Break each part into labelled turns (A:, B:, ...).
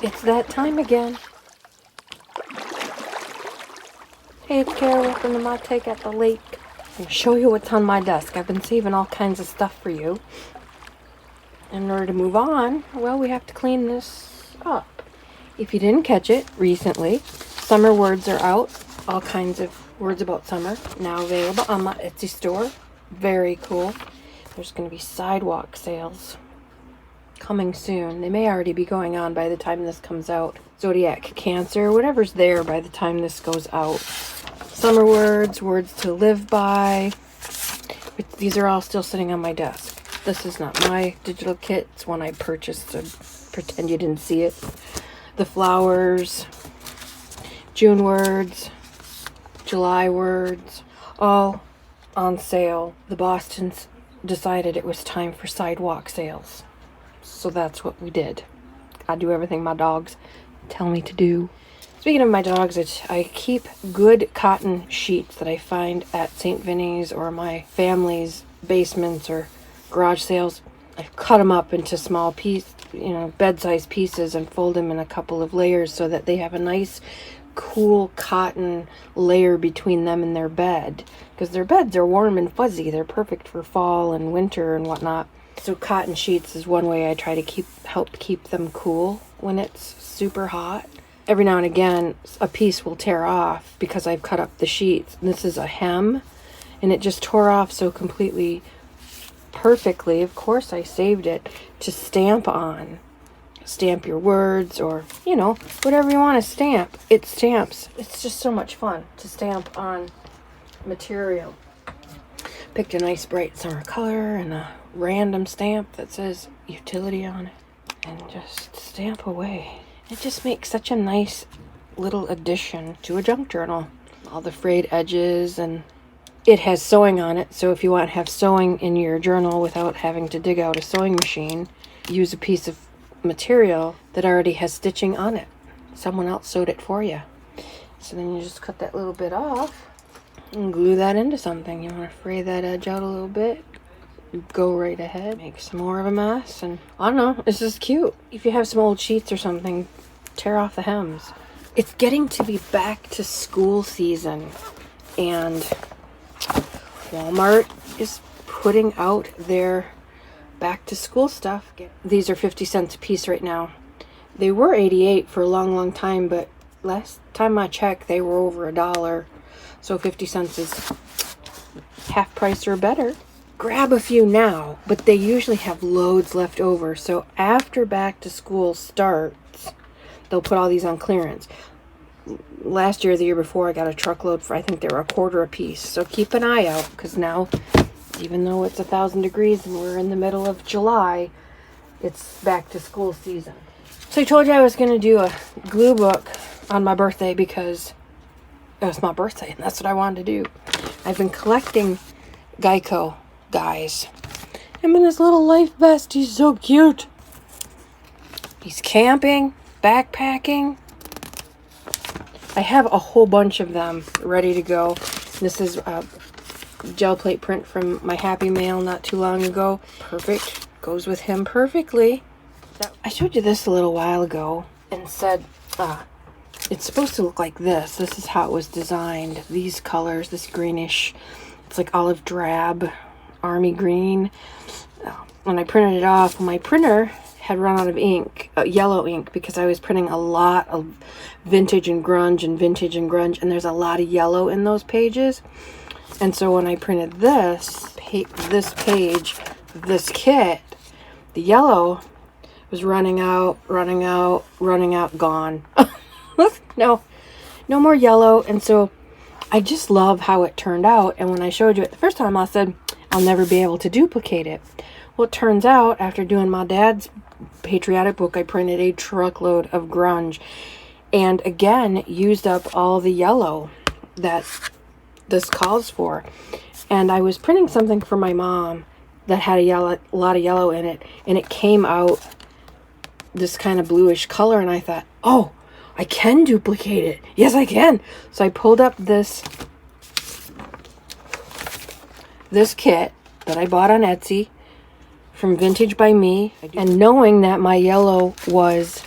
A: It's that time again. Hey, it's Kara. Welcome to my take at the lake. I'll show you what's on my desk. I've been saving all kinds of stuff for you. In order to move on, well, we have to clean this up. If you didn't catch it recently, summer words are out. All kinds of words about summer now available on my Etsy store. Very cool. There's going to be sidewalk sales coming soon. They may already be going on by the time this comes out. Zodiac, Cancer, whatever's there by the time this goes out. Summer words, words to live by. These are all still sitting on my desk. This is not my digital kit. It's one I purchased, so pretend you didn't see it. The flowers, June words, July words, all on sale. The Bostons decided it was time for sidewalk sales. So that's what we did. I do everything my dogs tell me to do. Speaking of my dogs, I keep good cotton sheets that I find at St. Vinny's or my family's basements or garage sales. I cut them up into small bed-sized pieces and fold them in a couple of layers so that they have a nice, cool cotton layer between them and their bed. Because their beds are warm and fuzzy. They're perfect for fall and winter and whatnot. So cotton sheets is one way I try to help keep them cool when it's super hot. Every now and again, a piece will tear off because I've cut up the sheets. And this is a hem, and it just tore off so completely perfectly. Of course, I saved it to stamp on. Stamp your words or, whatever you want to stamp. It stamps. It's just so much fun to stamp on material. Picked a nice bright summer color and a random stamp that says utility on it. And just stamp away. It just makes such a nice little addition to a junk journal. All the frayed edges, and it has sewing on it. So if you want to have sewing in your journal without having to dig out a sewing machine, use a piece of material that already has stitching on it. Someone else sewed it for you. So then you just cut that little bit off and glue that into something. You want to fray that edge out a little bit. Go right ahead, make some more of a mess, and I don't know, it's just cute. If you have some old sheets or something, tear off the hems. It's getting to be back to school season, and Walmart is putting out their back to school stuff. These are 50 cents a piece right now. They were 88 for a long time, but last time I checked, they were over $1. So 50 cents is half price or better. Grab a few now, but they usually have loads left over. So after back to school starts, they'll put all these on clearance. Last year, the year before, I got a truckload for, I think they were $1 a piece. So keep an eye out, because now, even though it's 1,000 degrees and we're in the middle of July, it's back to school season. So I told you I was going to do a glue book on my birthday because it was my birthday and that's what I wanted to do. I've been collecting Geico guys. I'm in his little life vest. He's so cute. He's camping, backpacking. I have a whole bunch of them ready to go. This is a gel plate print from my Happy Mail not too long ago. Perfect. Goes with him perfectly. I showed you this a little while ago and said it's supposed to look like this. This is how it was designed. These colors, this greenish, it's like olive drab, army green. When I printed it off, my printer had run out of ink, yellow ink, because I was printing a lot of vintage and grunge, and there's a lot of yellow in those pages. And so when I printed this page, this kit, the yellow was running out, gone. No more yellow. And so I just love how it turned out. And when I showed you it the first time, I said, I'll never be able to duplicate it. Well, it turns out, after doing my dad's patriotic book, I printed a truckload of grunge. And again, used up all the yellow that this calls for. And I was printing something for my mom that had a lot of yellow in it. And it came out this kind of bluish color. And I thought, oh, I can duplicate it. Yes, I can. So I pulled up this kit that I bought on Etsy from Vintage by Me, and knowing that my yellow was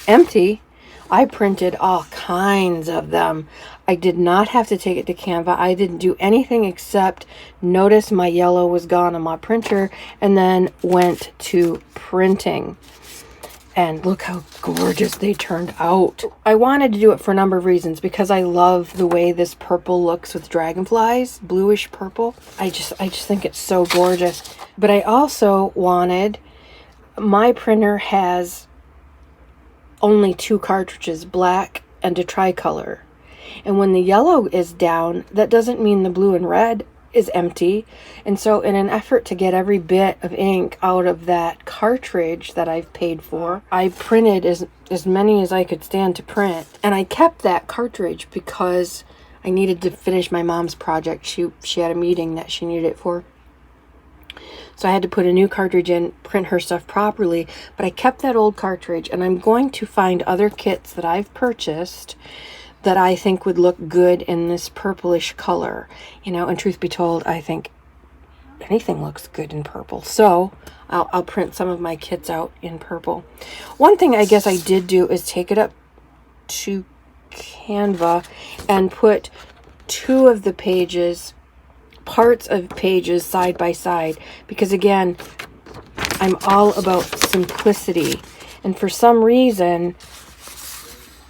A: empty. I printed all kinds of them. I did not have to take it to Canva. I didn't do anything except notice my yellow was gone on my printer and then went to printing. And look how gorgeous they turned out. I wanted to do it for a number of reasons, because I love the way this purple looks with dragonflies, bluish purple. I just think it's so gorgeous. But I also wanted, my printer has only 2 cartridges, black and a tricolor. And when the yellow is down, that doesn't mean the blue and red is empty. And so in an effort to get every bit of ink out of that cartridge that I've paid for, I printed as many as I could stand to print. And I kept that cartridge because I needed to finish my mom's project. She had a meeting that she needed it for. So I had to put a new cartridge in, print her stuff properly, but I kept that old cartridge, and I'm going to find other kits that I've purchased that I think would look good in this purplish color. You know, and truth be told, I think anything looks good in purple. So I'll print some of my kits out in purple. One thing I guess I did do is take it up to Canva and put 2 of the pages, parts of pages side by side, because again, I'm all about simplicity, and for some reason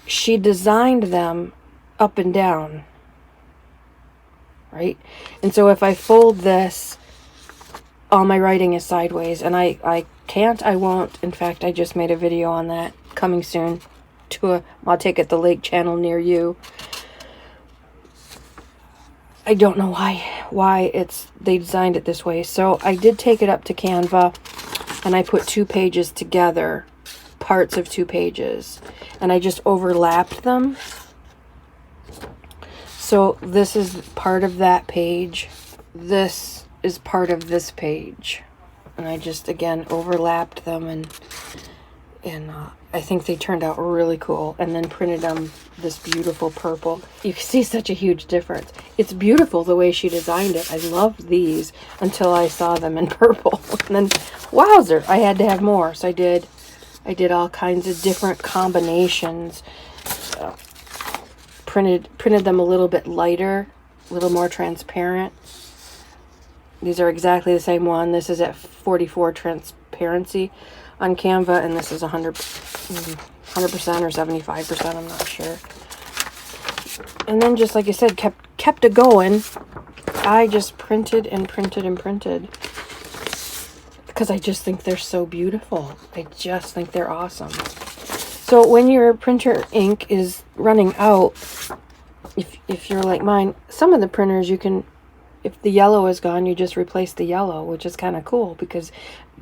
A: she designed them up and down, right? And so if I fold this, all my writing is sideways, and I won't. In fact, I just made a video on that, coming soon to a I'll Take It the Lake channel near you. I don't know why they designed it this way. So I did take it up to Canva, and I put 2 pages together, parts of 2 pages, and I just overlapped them. So this is part of that page. This is part of this page. And I just, again, overlapped them, and I think they turned out really cool, and then printed them this beautiful purple. You can see such a huge difference. It's beautiful the way she designed it. I loved these until I saw them in purple. And then, wowzer, I had to have more. So I did all kinds of different combinations. Printed them a little bit lighter, a little more transparent. These are exactly the same one. This is at 44 transparency on Canva, and this is 100% or 75%, I'm not sure. And then, just like I said, kept it going. I just printed and printed and printed, because I just think they're so beautiful. I just think they're awesome. So when your printer ink is running out, if you're like mine, some of the printers you can, if the yellow is gone, you just replace the yellow, which is kind of cool because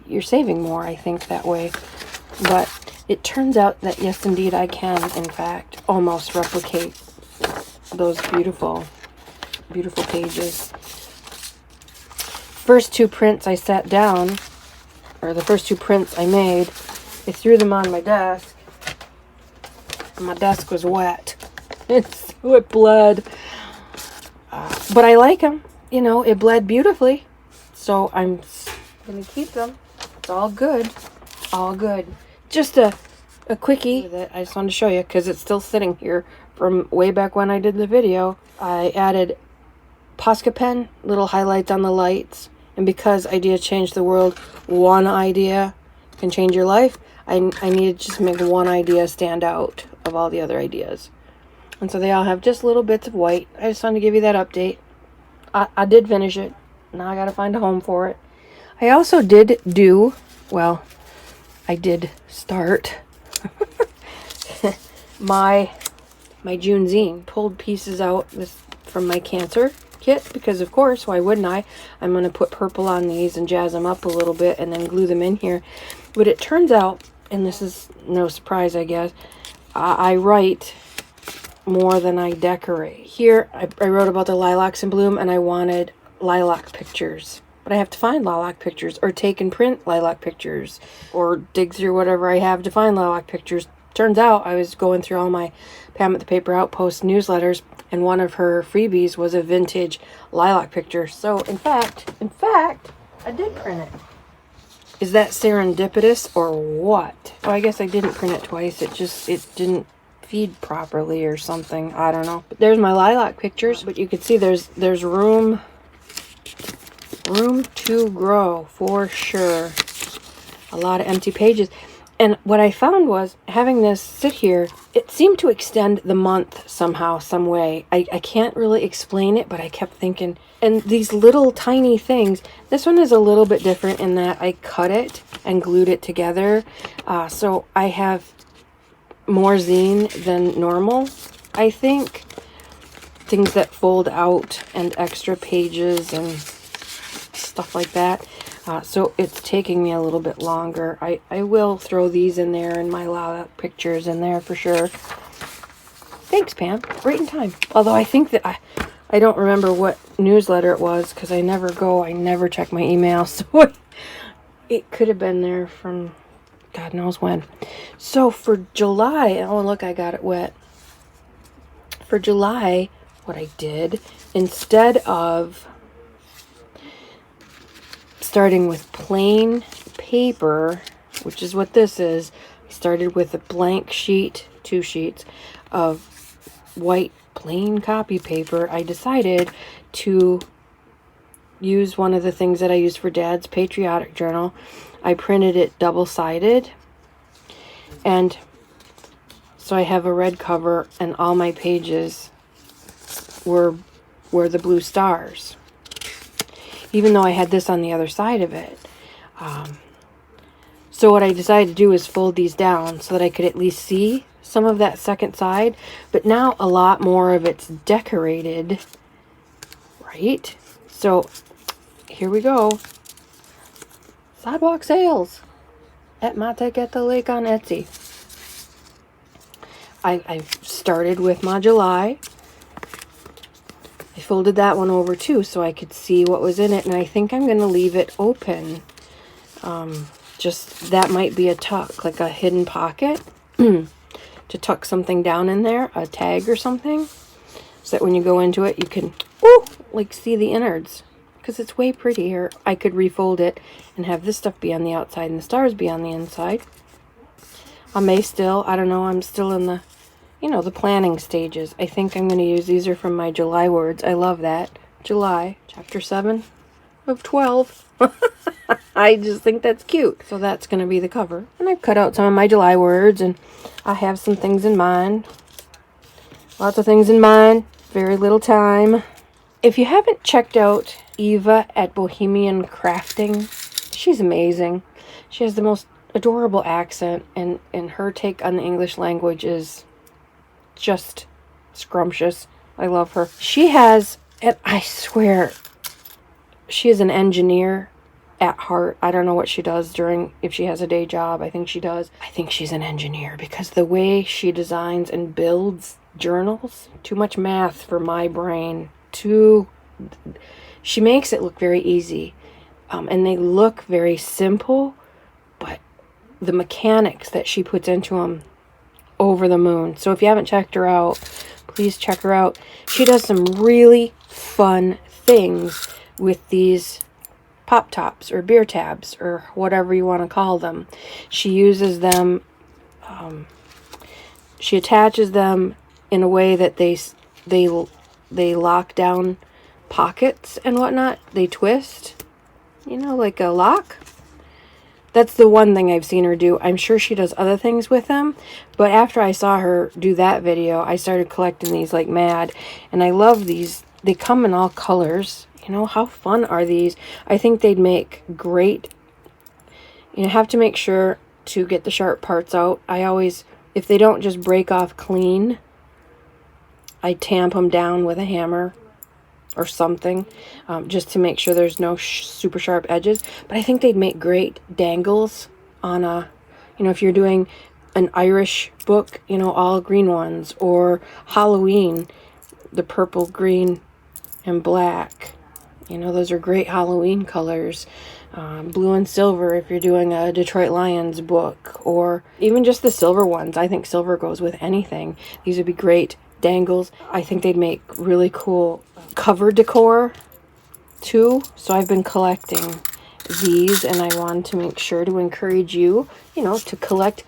A: you're saving more, I think, that way. But it turns out that yes, indeed, I can, in fact, almost replicate those beautiful, beautiful pages. First 2 prints I sat down, or the first 2 prints I made, I threw them on my desk. My desk was wet. It bled. But I like them. You know, it bled beautifully. So I'm going to keep them. It's all good. All good. Just a quickie that I just wanted to show you, because it's still sitting here from way back when I did the video. I added Posca pen, little highlights on the lights. And because ideas change the world, one idea can change your life, I needed to just make one idea stand out of all the other ideas. And so they all have just little bits of white. I just wanted to give you that update. I did finish it. Now I got to find a home for it. I also did I did start my June zine. Pulled pieces out from my cancer kit, because of course, why wouldn't I? I'm going to put purple on these and jazz them up a little bit and then glue them in here. But it turns out, and this is no surprise, I guess, I write more than I decorate. Here, I wrote about the lilacs in bloom, and I wanted lilac pictures. But I have to find lilac pictures, or take and print lilac pictures, or dig through whatever I have to find lilac pictures. Turns out I was going through all my Pam at the Paper Outpost newsletters, and one of her freebies was a vintage lilac picture. So, in fact, I did print it. Is that serendipitous or what? Oh, I guess I didn't print it twice. It didn't feed properly or something. I don't know. But there's my lilac pictures. But you can see there's room to grow for sure. A lot of empty pages. And what I found was, having this sit here, it seemed to extend the month somehow, some way. I can't really explain it, but I kept thinking. And these little tiny things, this one is a little bit different in that I cut it and glued it together. So I have more zine than normal, I think. Things that fold out and extra pages and stuff like that. So it's taking me a little bit longer. I will throw these in there and my lilac pictures in there for sure. Thanks, Pam. Right in time. Although I think that I don't remember what newsletter it was because I never check my email. So it could have been there from God knows when. So for July, oh look, I got it wet. For July, what I did, instead of starting with plain paper, which is what this is, I started with a blank sheet, 2 sheets of white plain copy paper. I decided to use one of the things that I used for Dad's patriotic journal. I printed it double-sided, and so I have a red cover and all my pages were the blue stars, even though I had this on the other side of it. So what I decided to do is fold these down so that I could at least see some of that second side. But now a lot more of it's decorated, right? So here we go. Sidewalk sales at My Take at the Lake on Etsy. I started with my July. I folded that one over too so I could see what was in it, and I think I'm going to leave it open. Just that might be a tuck, like a hidden pocket to tuck something down in there, a tag or something, so that when you go into it you can like see the innards, because it's way prettier. I could refold it and have this stuff be on the outside and the stars be on the inside. I may still, I don't know, I'm still in the the planning stages. I think I'm going to use, these are from my July words. I love that. July, chapter 7 of 12. I just think that's cute. So that's going to be the cover. And I've cut out some of my July words, and I have some things in mind. Lots of things in mind. Very little time. If you haven't checked out Eva at Bohemian Crafting, she's amazing. She has the most adorable accent, and her take on the English language is just scrumptious. I love her. She has, and I swear, she is an engineer at heart. I don't know what she does if she has a day job. I think she does. I think she's an engineer, because the way she designs and builds journals, too much math for my brain. She makes it look very easy. And they look very simple, but the mechanics that she puts into them, over the moon. So if you haven't checked her out, please check her out. She does some really fun things with these pop tops or beer tabs or whatever you want to call them. She uses them, she attaches them in a way that they lock down pockets and whatnot. They twist, like a lock. That's the one thing I've seen her do. I'm sure she does other things with them, but after I saw her do that video, I started collecting these like mad, and I love these. They come in all colors. How fun are these? I think they'd make great. You have to make sure to get the sharp parts out. I always, if they don't just break off clean, I tamp them down with a hammer or something, just to make sure there's no super sharp edges. But I think they'd make great dangles on a, if you're doing an Irish book, all green ones, or Halloween, the purple, green, and black. Those are great Halloween colors. Blue and silver if you're doing a Detroit Lions book, or even just the silver ones. I think silver goes with anything. These would be great dangles. I think they'd make really cool cover decor too. So I've been collecting, these, and I wanted to make sure to encourage you, you know, to collect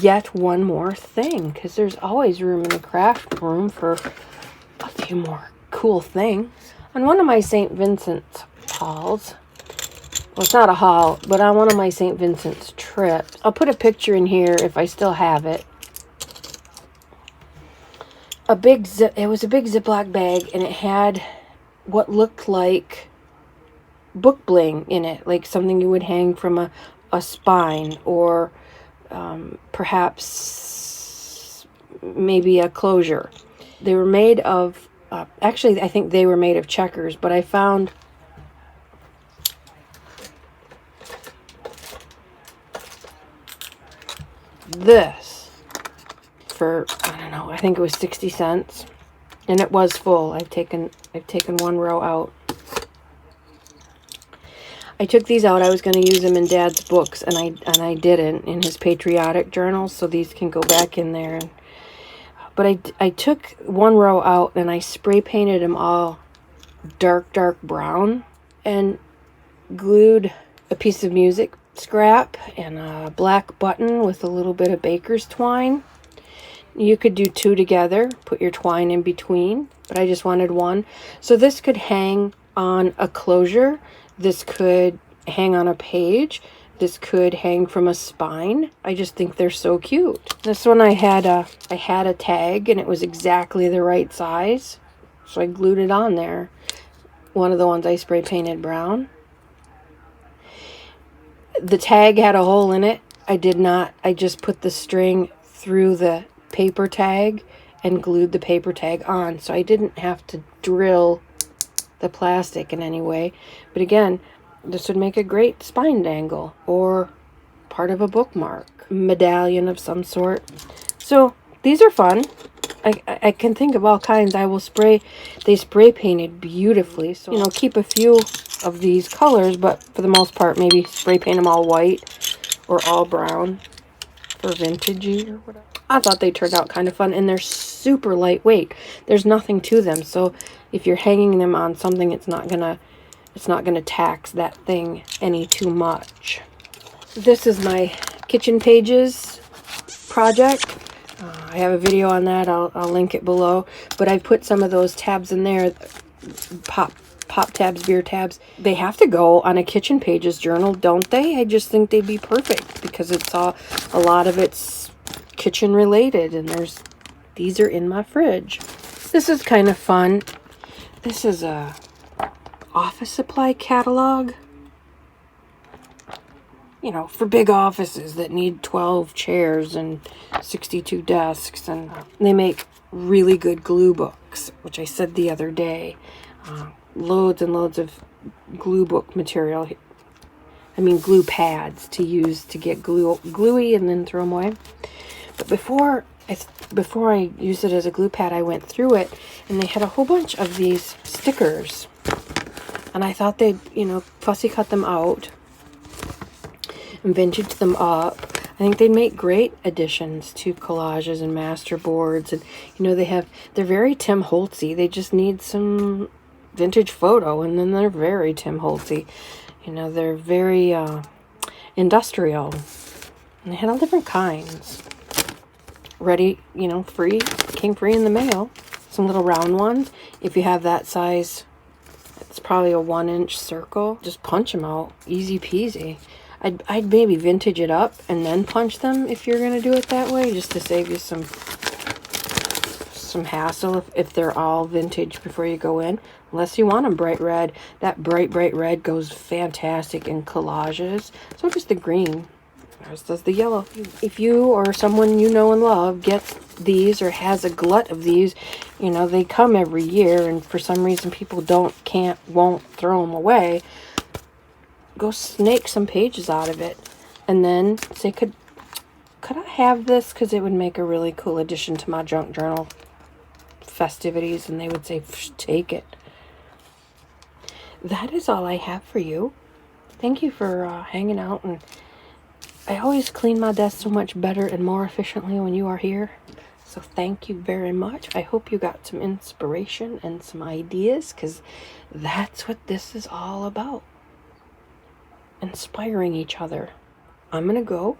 A: yet one more thing, because there's always room in the craft room for a few more cool things. On one of my St. Vincent's hauls, well, it's not a haul, but on one of my St. Vincent's trips, I'll put a picture in here if I still have it. It was a big Ziploc bag, and it had what looked like book bling in it, like something you would hang from a spine, or perhaps maybe a closure. They were made of, actually I think they were made of checkers, but I found this for, I don't know, I think it was 60 cents, and it was full. I've taken one row out. I took these out. I was going to use them in Dad's books, and I didn't, in his patriotic journals, so these can go back in there. But I took one row out, and I spray painted them all dark brown, and glued a piece of music scrap and a black button with a little bit of baker's twine. You could do two together, put your twine in between, but I just wanted one. So this could hang on a closure. This could hang on a page. This could hang from a spine. I just think they're so cute. This one I had a tag, and it was exactly the right size, so I glued it on there. One of the ones I spray painted brown. The tag had a hole in it. I just put the string through the paper tag and glued the paper tag on, so I didn't have to drill the plastic in any way. But again, this would make a great spine dangle or part of a bookmark, medallion of some sort. So these are fun. I can think of all kinds. They spray painted beautifully, so you know, keep a few of these colors, but for the most part maybe spray paint them all white or all brown for vintagey or whatever. I thought they turned out kind of fun, and they're super lightweight. There's nothing to them, so if you're hanging them on something, it's not gonna tax that thing any too much. This is my kitchen pages project. I have a video on that. I'll link it below. But I put some of those tabs in there, pop tabs, beer tabs. They have to go on a kitchen pages journal, don't they? I just think they'd be perfect because it's a lot of it's kitchen related, and these are in my fridge. This is kind of fun. This is a office supply catalog, you know, for big offices that need 12 chairs and 62 desks, and they make really good glue books, which I said the other day. Loads and loads of glue book material. I mean glue pads to use to get gluey and then throw them away. But before I used it as a glue pad, I went through it, and they had a whole bunch of these stickers. And I thought they'd, you know, fussy cut them out and vintage them up. I think they'd make great additions to collages and master boards. And, you know, they're very Tim Holtzy. They just need some vintage photo, and then they're very Tim Holtzy. You know, they're very industrial. And they had all different kinds. Ready, you know, free. Came free in the mail. Some little round ones. If you have that size, it's probably a 1-inch circle. Just punch them out. Easy peasy. I'd maybe vintage it up and then punch them if you're going to do it that way, just to save you some hassle if they're all vintage before you go in. Unless you want them bright red. That bright red goes fantastic in collages. So does the green. As does the yellow. If you or someone you know and love gets these or has a glut of these, you know, they come every year, and for some reason people won't throw them away. Go snake some pages out of it, and then say, could I have this? Because it would make a really cool addition to my junk journal festivities, and they would say, take it. That is all I have for you. Thank you for hanging out, and I always clean my desk so much better and more efficiently when you are here. So thank you very much. I hope you got some inspiration and some ideas, because that's what this is all about. inspiring each other. I'm gonna go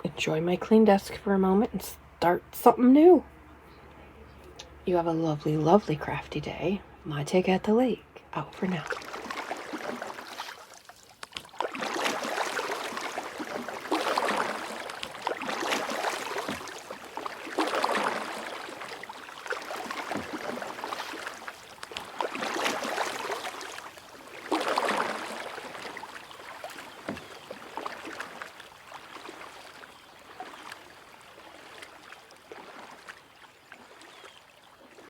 A: enjoy my clean desk for a moment and start something new. You have a lovely, lovely crafty day. My take at the lake. Out for now.